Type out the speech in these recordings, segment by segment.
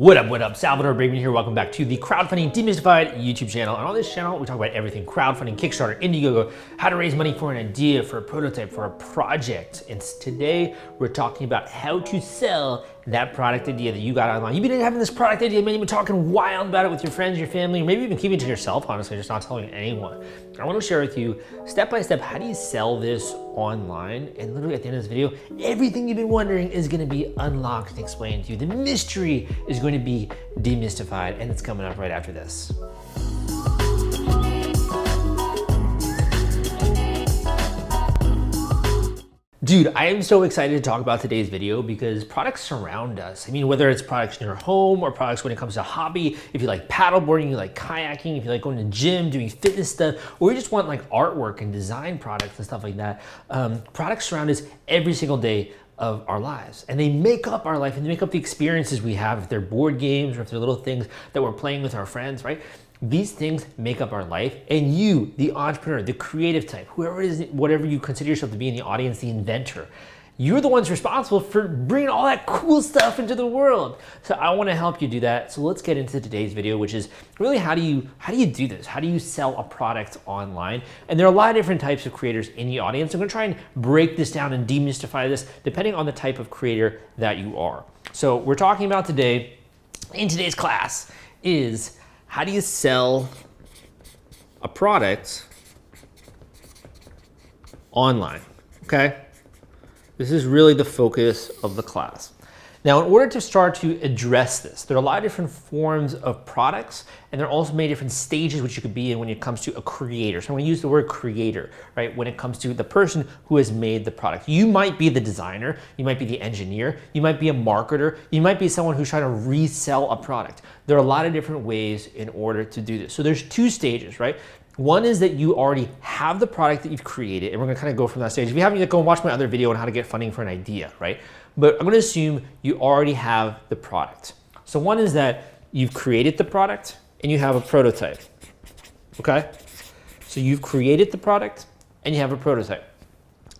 What up? Salvador Briggman here. Welcome back to the Crowdfunding Demystified YouTube channel. And on this channel, we talk about everything crowdfunding, Kickstarter, Indiegogo, how to raise money for an idea, for a prototype, for a project. And today, we're talking about how to sell that product idea that you got online. You've been having this product idea, man, you've been talking wild about it with your friends, your family, or maybe even keeping it to yourself, honestly, just not telling anyone. I want to share with you, step by step, how do you sell this online? And literally at the end of this video, everything you've been wondering is going to be unlocked and explained to you. The mystery is going to be demystified, and it's coming up right after this. Dude, I am so excited to talk about today's video because products surround us. I mean, whether it's products in your home or products when it comes to hobby, if you like paddleboarding, you like kayaking, if you like going to the gym, doing fitness stuff, or you just want like artwork and design products and stuff like that, products surround us every single day of our lives. And they make up our life and they make up the experiences we have, if they're board games or if they're little things that we're playing with our friends, right? These things make up our life, and you, the entrepreneur, the creative type, whoever it is, whatever you consider yourself to be in the audience, the inventor, you're the ones responsible for bringing all that cool stuff into the world. So I want to help you do that. So let's get into today's video, which is really how do you do this? How do you sell a product online? And there are a lot of different types of creators in the audience. I'm going to try and break this down and demystify this depending on the type of creator that you are. So we're talking about today, in today's class, is how do you sell a product online, okay? This is really the focus of the class. Now, in order to start to address this, there are a lot of different forms of products, and there are also many different stages which you could be in when it comes to a creator. So I'm going to use the word creator, right? When it comes to the person who has made the product. You might be the designer, you might be the engineer, you might be a marketer, you might be someone who's trying to resell a product. There are a lot of different ways in order to do this. So there's two stages, right? One is that you already have the product that you've created, and we're gonna kind of go from that stage. If you haven't yet, go and watch my other video on how to get funding for an idea, right? But I'm gonna assume you already have the product. So one is that you've created the product and you have a prototype, okay? So you've created the product and you have a prototype.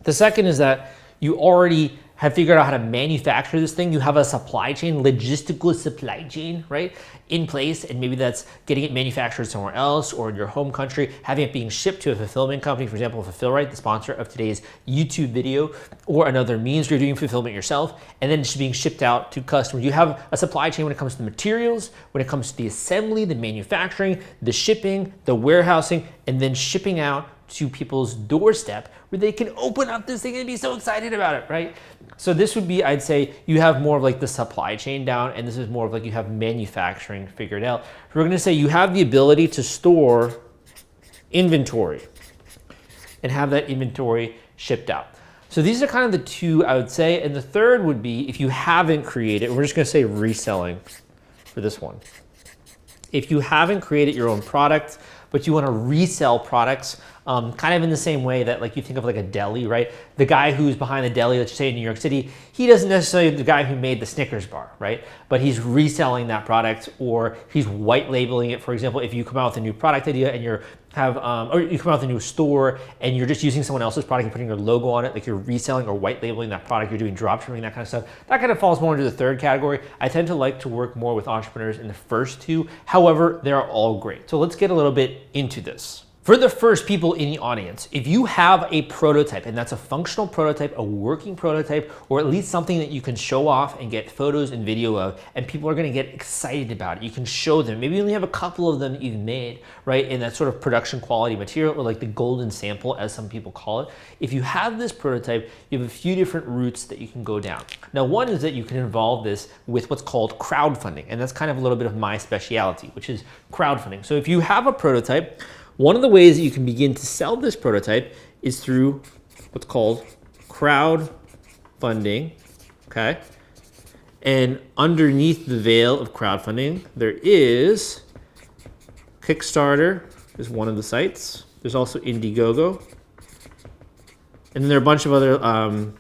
The second is that you already have figured out how to manufacture this thing. You have a supply chain, logistical supply chain, right, in place, and maybe that's getting it manufactured somewhere else or in your home country, having it being shipped to a fulfillment company, for example, Fulfillrite, the sponsor of today's YouTube video, or another means where you're doing fulfillment yourself, and then it's being shipped out to customers. You have a supply chain when it comes to the materials, when it comes to the assembly, the manufacturing, the shipping, the warehousing, and then shipping out to people's doorstep where they can open up this thing and be so excited about it, right? So this would be, I'd say, you have more of like the supply chain down, and this is more of like you have manufacturing figured out. We're gonna say you have the ability to store inventory and have that inventory shipped out. So these are kind of the two I would say, and the third would be if you haven't created, we're just gonna say reselling for this one. If you haven't created your own product, but you want to resell products, kind of in the same way that like you think of like a deli, right? The guy who's behind the deli, let's say in New York City, he doesn't necessarily the guy who made the Snickers bar, right? But he's reselling that product, or he's white labeling it. For example, if you come out with a new product idea and or you come out with a new store and you're just using someone else's product and putting your logo on it, like you're reselling or white labeling that product, you're doing dropshipping, that kind of stuff. That kind of falls more into the third category. I tend to like to work more with entrepreneurs in the first two. However, they're all great. So let's get a little bit into this. For the first people in the audience, if you have a prototype, and that's a functional prototype, a working prototype, or at least something that you can show off and get photos and video of, and people are gonna get excited about it, you can show them. Maybe you only have a couple of them that you've made, right, in that sort of production quality material, or like the golden sample, as some people call it. If you have this prototype, you have a few different routes that you can go down. Now, one is that you can involve this with what's called crowdfunding, and that's kind of a little bit of my specialty, which is crowdfunding. So if you have a prototype, one of the ways that you can begin to sell this prototype is through what's called crowdfunding, okay? And underneath the veil of crowdfunding, there is Kickstarter is one of the sites. There's also Indiegogo. And then there are a bunch of other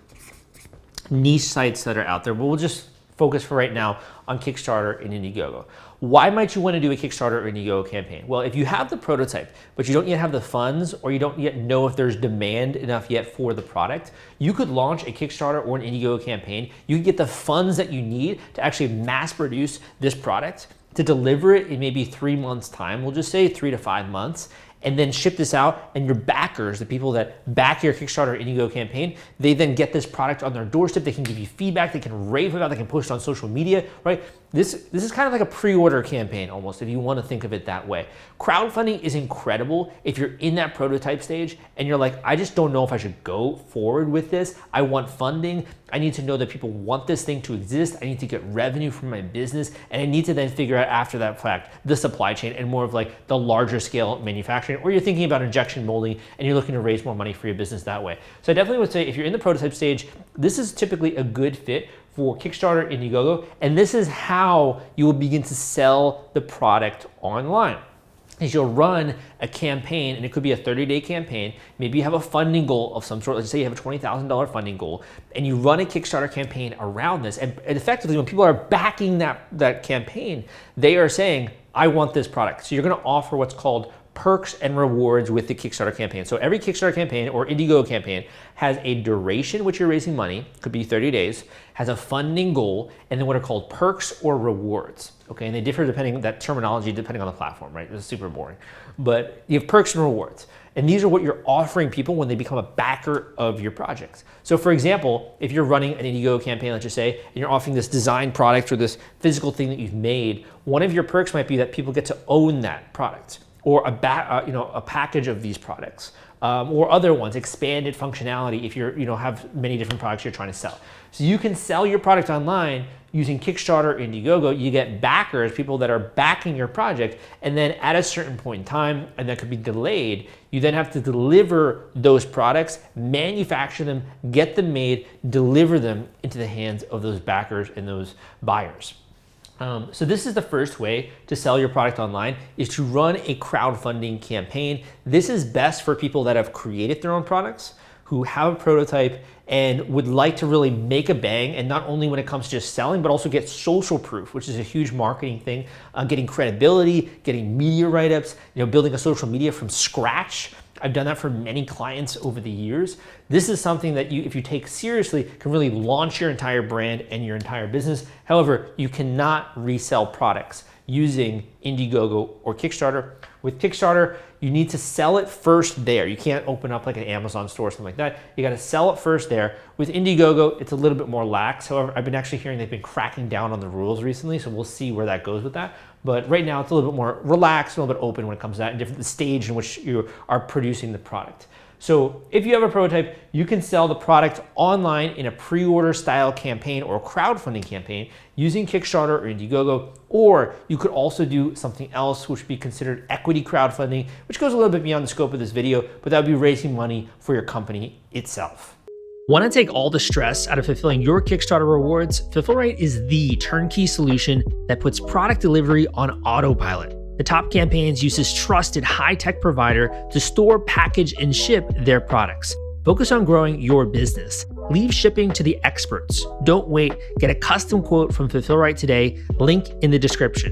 niche sites that are out there, but we'll just focus for right now on Kickstarter and Indiegogo. Why might you want to do a Kickstarter or Indiegogo campaign? Well, if you have the prototype, but you don't yet have the funds, or you don't yet know if there's demand enough yet for the product, you could launch a Kickstarter or an Indiegogo campaign. You can get the funds that you need to actually mass produce this product, to deliver it in maybe 3 months' time. We'll just say 3 to 5 months, and then ship this out, and your backers, the people that back your Kickstarter or Indiegogo campaign, they then get this product on their doorstep. They can give you feedback, they can rave about it, they can post it on social media, right? This is kind of like a pre-order campaign almost, if you want to think of it that way. Crowdfunding is incredible if you're in that prototype stage and you're like, I just don't know if I should go forward with this. I want funding. I need to know that people want this thing to exist. I need to get revenue from my business, and I need to then figure out after that fact the supply chain and more of like the larger scale manufacturing, or you're thinking about injection molding and you're looking to raise more money for your business that way. So I definitely would say if you're in the prototype stage, this is typically a good fit for Kickstarter, Indiegogo, and this is how you will begin to sell the product online. Is you'll run a campaign, and it could be a 30-day campaign. Maybe you have a funding goal of some sort. Let's say you have a $20,000 funding goal, and you run a Kickstarter campaign around this. And effectively, when people are backing that campaign, they are saying, I want this product. So you're gonna offer what's called perks and rewards with the Kickstarter campaign. So every Kickstarter campaign or Indiegogo campaign has a duration which you're raising money, could be 30 days, has a funding goal, and then what are called perks or rewards. Okay, and they differ depending on that terminology, depending on the platform, right? This is super boring. But you have perks and rewards. And these are what you're offering people when they become a backer of your projects. So for example, if you're running an Indiegogo campaign, let's just say, and you're offering this design product or this physical thing that you've made, one of your perks might be that people get to own that product, or a package of these products, or other ones, expanded functionality if you're have many different products you're trying to sell. So you can sell your product online using Kickstarter, Indiegogo. You get backers, people that are backing your project, and then at a certain point in time, and that could be delayed, you then have to deliver those products, manufacture them, get them made, deliver them into the hands of those backers and those buyers. So this is the first way to sell your product online, is to run a crowdfunding campaign. This is best for people that have created their own products, who have a prototype and would like to really make a bang, and not only when it comes to just selling, but also get social proof, which is a huge marketing thing, getting credibility, getting media write-ups, building a social media from scratch. I've done that for many clients over the years. This is something that if you take seriously, can really launch your entire brand and your entire business. However, you cannot resell products using Indiegogo or Kickstarter. With Kickstarter, you need to sell it first there. You can't open up like an Amazon store or something like that. You gotta sell it first there. With Indiegogo, it's a little bit more lax. However, I've been actually hearing they've been cracking down on the rules recently, so we'll see where that goes with that. But right now, it's a little bit more relaxed, a little bit open when it comes to that, and the stage in which you are producing the product. So if you have a prototype, you can sell the product online in a pre-order style campaign or crowdfunding campaign using Kickstarter or Indiegogo, or you could also do something else which would be considered equity crowdfunding, which goes a little bit beyond the scope of this video, but that would be raising money for your company itself. Want to take all the stress out of fulfilling your Kickstarter rewards? Fulfillment is the turnkey solution that puts product delivery on autopilot. The Top Campaigns uses trusted high-tech provider to store, package, and ship their products. Focus on growing your business. Leave shipping to the experts. Don't wait. Get a custom quote from Fulfillment today. Link in the description.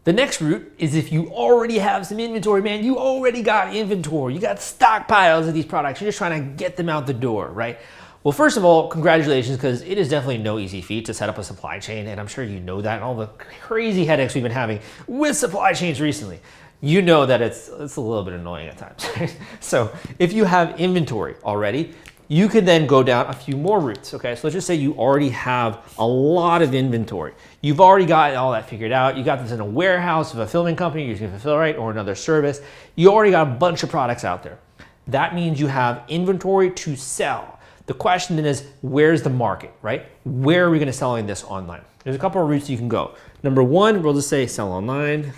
The next route is if you already have some inventory, man. You already got inventory. You got stockpiles of these products. You're just trying to get them out the door, right? Well, first of all, congratulations, because it is definitely no easy feat to set up a supply chain, and I'm sure you know that, and all the crazy headaches we've been having with supply chains recently. You know that it's a little bit annoying at times, right? So if you have inventory already, you can then go down a few more routes, okay? So let's just say you already have a lot of inventory. You've already got all that figured out. You got this in a warehouse of a fulfillment company using Fulfillment or another service. You already got a bunch of products out there. That means you have inventory to sell. The question then is, where's the market, right? Where are we gonna sell this online? There's a couple of routes you can go. Number one, we'll just say sell online.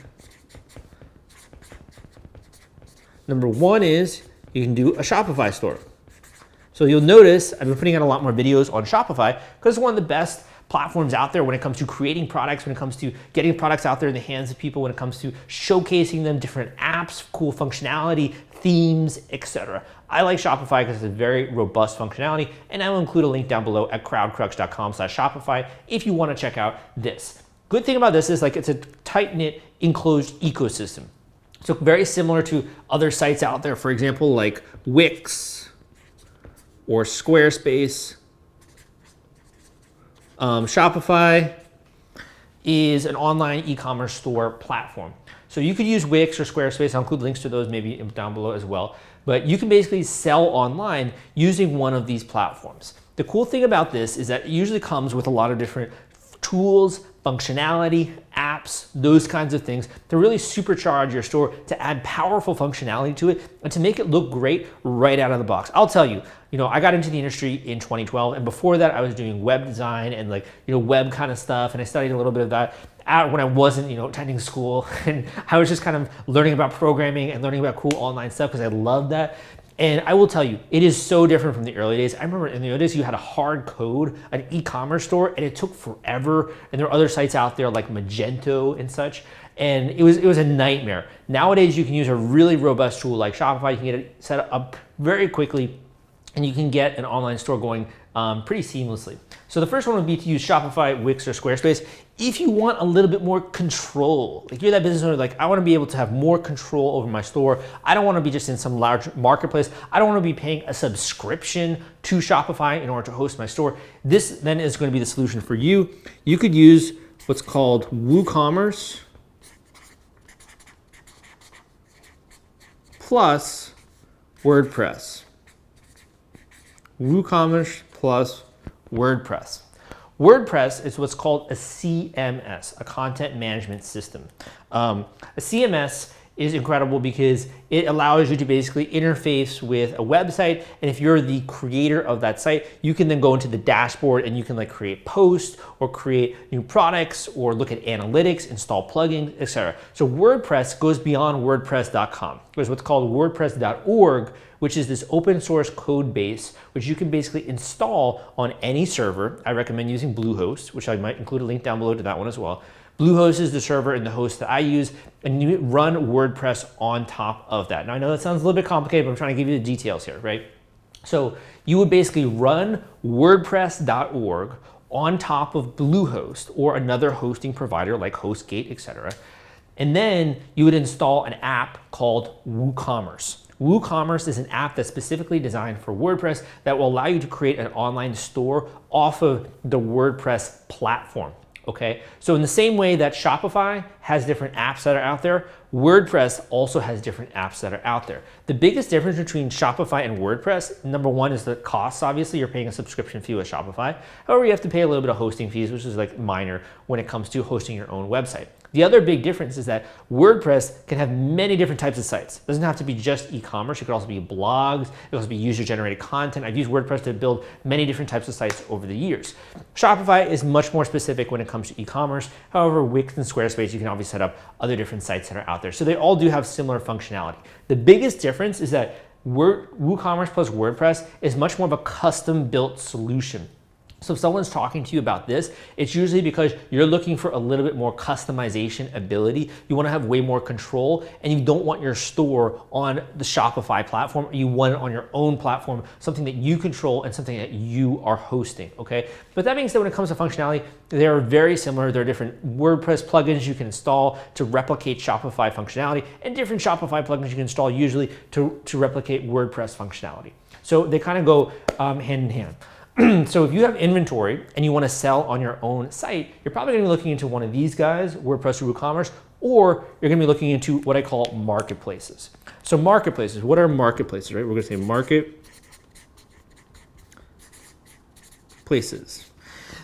Number one is you can do a Shopify store. So you'll notice I've been putting out a lot more videos on Shopify because it's one of the best platforms out there when it comes to creating products, when it comes to getting products out there in the hands of people, when it comes to showcasing them, different apps, cool functionality, themes, etc. I like Shopify because it's a very robust functionality, and I will include a link down below at crowdcrux.com/Shopify if you want to check out this. Good thing about this is like it's a tight-knit enclosed ecosystem. So very similar to other sites out there, for example, like Wix or Squarespace. Shopify is an online e-commerce store platform. So you could use Wix or Squarespace. I'll include links to those maybe down below as well. But you can basically sell online using one of these platforms. The cool thing about this is that it usually comes with a lot of different tools, functionality, apps, those kinds of things to really supercharge your store, to add powerful functionality to it, and to make it look great right out of the box. I'll tell you, I got into the industry in 2012, and before that I was doing web design and web kind of stuff, and I studied a little bit of that when I wasn't, attending school, and I was just kind of learning about programming and learning about cool online stuff because I loved that. And I will tell you, it is so different from the early days. I remember in the early days, you had a hard code, an e-commerce store, and it took forever. And there are other sites out there like Magento and such. And it was a nightmare. Nowadays, you can use a really robust tool like Shopify. You can get it set up very quickly, and you can get an online store going pretty seamlessly. So the first one would be to use Shopify, Wix, or Squarespace. If you want a little bit more control, like you're that business owner, like I want to be able to have more control over my store. I don't want to be just in some large marketplace. I don't want to be paying a subscription to Shopify in order to host my store. This then is going to be the solution for you. You could use what's called WooCommerce plus WordPress. WooCommerce plus WordPress. WordPress is what's called a CMS, a content management system. A CMS is incredible because it allows you to basically interface with a website, and if you're the creator of that site, you can then go into the dashboard and you can create posts or create new products or look at analytics, install plugins, etc. So WordPress goes beyond WordPress.com. There's what's called WordPress.org, which is this open source code base, which you can basically install on any server. I recommend using Bluehost, which I might include a link down below to that one as well. Bluehost is the server and the host that I use, and you run WordPress on top of that. Now I know that sounds a little bit complicated, but I'm trying to give you the details here, right? So you would basically run WordPress.org on top of Bluehost or another hosting provider like HostGate, etc. And then you would install an app called WooCommerce. WooCommerce is an app that's specifically designed for WordPress that will allow you to create an online store off of the WordPress platform. Okay, so in the same way that Shopify has different apps that are out there, WordPress also has different apps that are out there. The biggest difference between Shopify and WordPress, number one, is the costs. Obviously, you're paying a subscription fee with Shopify. However, you have to pay a little bit of hosting fees, which is minor when it comes to hosting your own website. The other big difference is that WordPress can have many different types of sites. It doesn't have to be just e-commerce. It could also be blogs. It could also be user-generated content. I've used WordPress to build many different types of sites over the years. Shopify is much more specific when it comes to e-commerce. However, Wix and Squarespace, you can obviously set up other different sites that are out there. So they all do have similar functionality. The biggest difference is that WooCommerce plus WordPress is much more of a custom-built solution. So if someone's talking to you about this, it's usually because you're looking for a little bit more customization ability. You want to have way more control, and you don't want your store on the Shopify platform. You want it on your own platform, something that you control and something that you are hosting, okay? But that being said, when it comes to functionality, they're very similar. There are different WordPress plugins you can install to replicate Shopify functionality, and different Shopify plugins you can install usually to replicate WordPress functionality. So they kind of go hand in hand. So if you have inventory and you want to sell on your own site, you're probably going to be looking into one of these guys, WordPress or WooCommerce, or you're going to be looking into what I call marketplaces. So marketplaces, what are marketplaces, right? We're going to say marketplaces.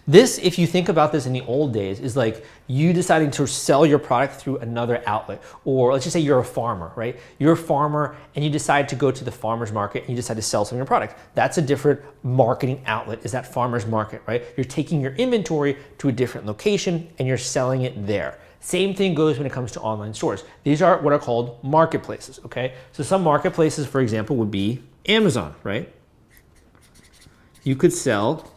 This, if you think about this in the old days, is like you deciding to sell your product through another outlet. Or let's just say you're a farmer, right? You're a farmer and you decide to go to the farmer's market and you decide to sell some of your product. That's a different marketing outlet, is that farmer's market, right? You're taking your inventory to a different location and you're selling it there. Same thing goes when it comes to online stores. These are what are called marketplaces, okay? So some marketplaces, for example, would be Amazon, right? You could sell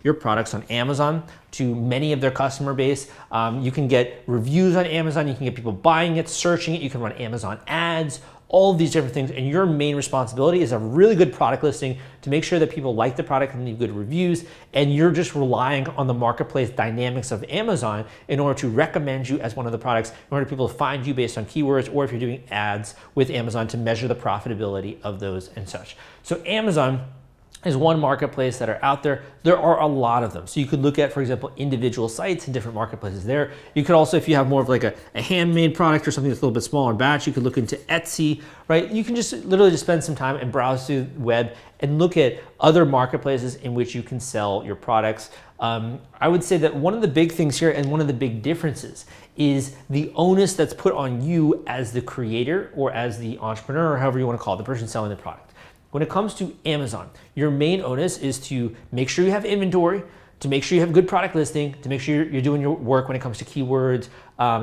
your products on Amazon to many of their customer base. You can get reviews on Amazon. You can get people buying it, searching it. You can run Amazon ads. all of these different things. And your main responsibility is a really good product listing to make sure that people like the product and leave good reviews. And you're just relying on the marketplace dynamics of Amazon in order to recommend you as one of the products, in order for people to find you based on keywords, or if you're doing ads with Amazon to measure the profitability of those and such. So Amazon is one marketplace that are out there. There are a lot of them. So you could look at, for example, individual sites and different marketplaces there. You could also, if you have more of like a handmade product or something that's a little bit smaller batch, you could look into Etsy, right? You can just literally just spend some time and browse through the web and look at other marketplaces in which you can sell your products. I would say that one of the big things here and one of the big differences is the onus that's put on you as the creator or as the entrepreneur, or however you want to call it, the person selling the product. When it comes to Amazon, your main onus is to make sure you have inventory, to make sure you have good product listing, to make sure you're doing your work when it comes to keywords.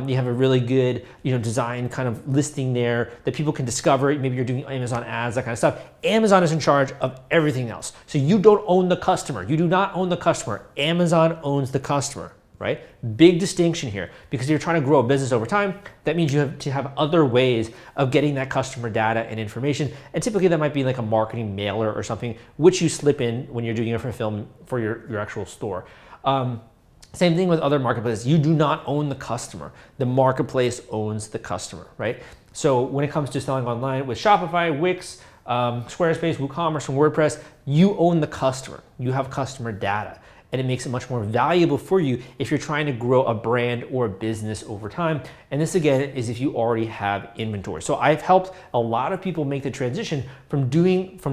You have a really good, design kind of listing there that people can discover. Maybe you're doing Amazon ads, that kind of stuff. Amazon is in charge of everything else. So you don't own the customer. You do not own the customer. Amazon owns the customer, right? Big distinction here, because you're trying to grow a business over time. That means you have to have other ways of getting that customer data and information. And typically that might be like a marketing mailer or something, which you slip in when you're doing your fulfillment for your actual store. Same thing with other marketplaces. You do not own the customer. The marketplace owns the customer, right? So when it comes to selling online with Shopify, Wix, Squarespace, WooCommerce, and WordPress, you own the customer. You have customer data. And it makes it much more valuable for you if you're trying to grow a brand or a business over time. And this again is if you already have inventory. So I've helped a lot of people make the transition from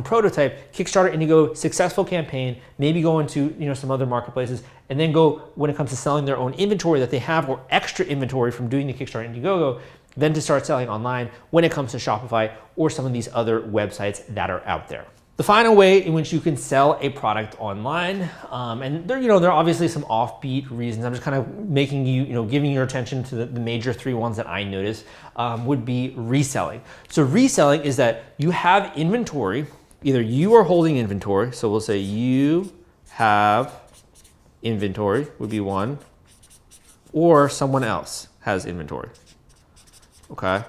prototype, Kickstarter, Indiegogo, successful campaign, maybe go into some other marketplaces, and then go when it comes to selling their own inventory that they have or extra inventory from doing the Kickstarter, Indiegogo, then to start selling online when it comes to Shopify or some of these other websites that are out there. The final way in which you can sell a product online, and there are obviously some offbeat reasons. I'm just kind of making giving your attention to the major three ones that I notice, would be reselling. So reselling is that you have inventory, either you are holding inventory, so we'll say you have inventory would be one, or someone else has inventory, okay?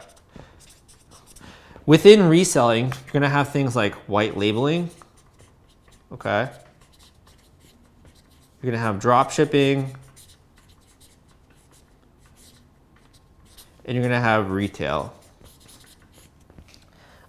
Within reselling, you're gonna have things like white labeling, okay? You're gonna have drop shipping, and you're gonna have retail.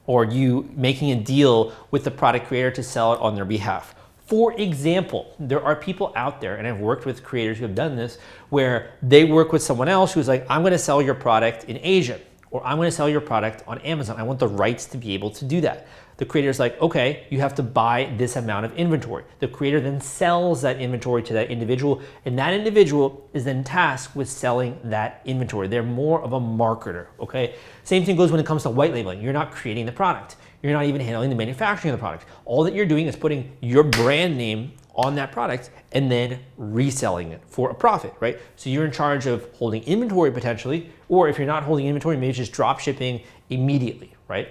Or you making a deal with the product creator to sell it on their behalf. For example, there are people out there, and I've worked with creators who have done this, where they work with someone else who's like, I'm gonna sell your product in Asia, or I'm gonna sell your product on Amazon. I want the rights to be able to do that. The creator's like, okay, you have to buy this amount of inventory. The creator then sells that inventory to that individual, and that individual is then tasked with selling that inventory. They're more of a marketer, okay? Same thing goes when it comes to white labeling. You're not creating the product. You're not even handling the manufacturing of the product. All that you're doing is putting your brand name on that product and then reselling it for a profit, right? So you're in charge of holding inventory potentially, or if you're not holding inventory, maybe just drop shipping immediately, right?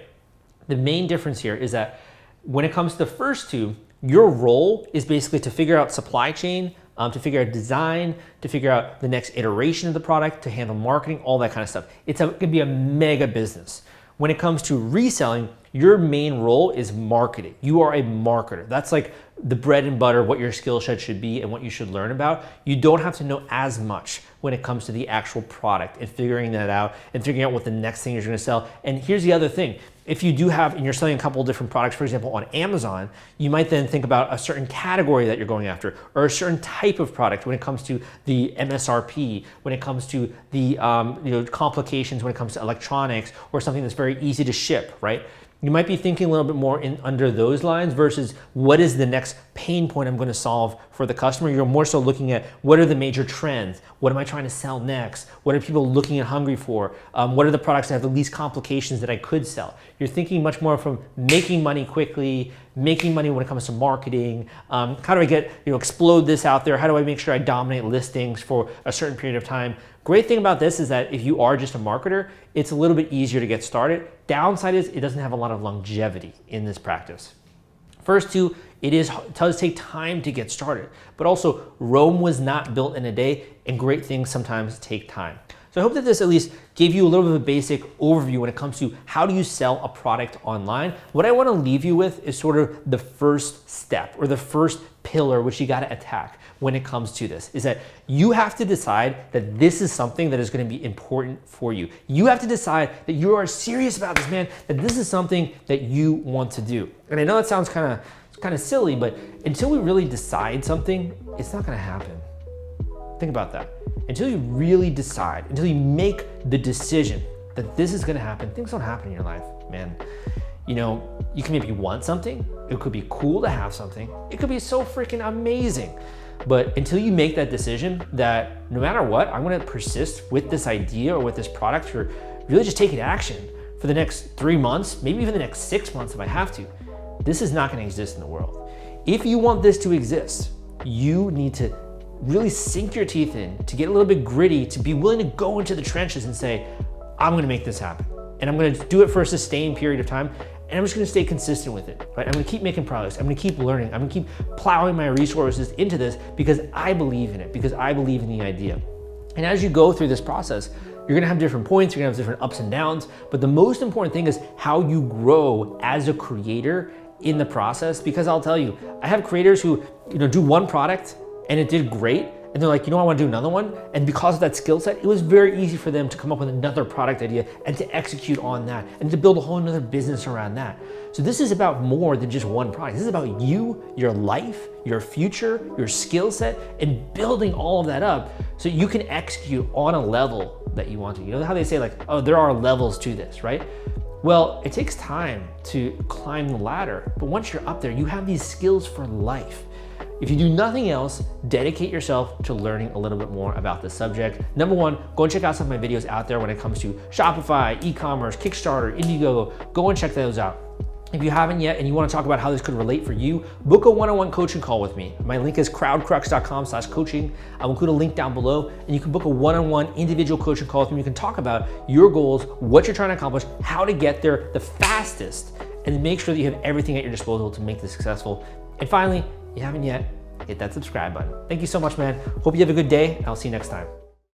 The main difference here is that when it comes to the first two, your role is basically to figure out supply chain, to figure out design, to figure out the next iteration of the product, to handle marketing, all that kind of stuff. It can be a mega business. When it comes to reselling, your main role is marketing. You are a marketer. That's like the bread and butter, what your skill set should be and what you should learn about. You don't have to know as much when it comes to the actual product and figuring that out and figuring out what the next thing you're gonna sell. And here's the other thing. If you do have, and you're selling a couple of different products, for example, on Amazon, you might then think about a certain category that you're going after, or a certain type of product when it comes to the MSRP, when it comes to the complications when it comes to electronics, or something that's very easy to ship, right? You might be thinking a little bit more under those lines versus what is the next pain point I'm going to solve for the customer. You're more so looking at what are the major trends? What am I trying to sell next? What are people looking and hungry for? What are the products that have the least complications that I could sell? You're thinking much more from making money quickly, making money when it comes to marketing. How do I get, explode this out there? How do I make sure I dominate listings for a certain period of time? Great thing about this is that if you are just a marketer, it's a little bit easier to get started. Downside is it doesn't have a lot of longevity in this practice. First two, it does take time to get started, but also Rome was not built in a day, and great things sometimes take time. So I hope that this at least gave you a little bit of a basic overview when it comes to how do you sell a product online. What I want to leave you with is sort of the first step or the first pillar which you got to attack when it comes to this, is that you have to decide that this is something that is going to be important for you. You have to decide that you are serious about this, man, that this is something that you want to do. And I know that sounds kind of silly, but until we really decide something, it's not going to happen. Think about that. Until you really decide, until you make the decision that this is going to happen, things don't happen in your life, man. You know, you can maybe want something. It could be cool to have something. It could be so freaking amazing. But until you make that decision that no matter what, I'm going to persist with this idea or with this product, or really just taking action for the next 3 months, maybe even the next 6 months if I have to, this is not going to exist in the world. If you want this to exist, you need to really sink your teeth in, to get a little bit gritty, to be willing to go into the trenches and say, I'm going to make this happen. And I'm going to do it for a sustained period of time. And I'm just going to stay consistent with it, right? I'm going to keep making progress. I'm going to keep learning. I'm going to keep plowing my resources into this because I believe in it, because I believe in the idea. And as you go through this process, you're going to have different points. You're going to have different ups and downs. But the most important thing is how you grow as a creator in the process. Because I'll tell you, I have creators who, do one product and it did great. And they're like, I want to do another one. And because of that skill set, it was very easy for them to come up with another product idea and to execute on that and to build a whole nother business around that. So this is about more than just one product. This is about you, your life, your future, your skill set, and building all of that up so you can execute on a level that you want to. You know how they say there are levels to this, right? Well, it takes time to climb the ladder, but once you're up there, you have these skills for life. If you do nothing else, dedicate yourself to learning a little bit more about this subject. Number one, go and check out some of my videos out there when it comes to Shopify, e-commerce, Kickstarter, Indiegogo. Go and check those out. If you haven't yet and you want to talk about how this could relate for you, book a one-on-one coaching call with me. My link is crowdcrux.com/coaching. I'll include a link down below and you can book a one-on-one individual coaching call with me. You can talk about your goals, what you're trying to accomplish, how to get there the fastest, and make sure that you have everything at your disposal to make this successful. And finally, if you haven't yet, hit that subscribe button. Thank you so much, man. Hope you have a good day, and I'll see you next time.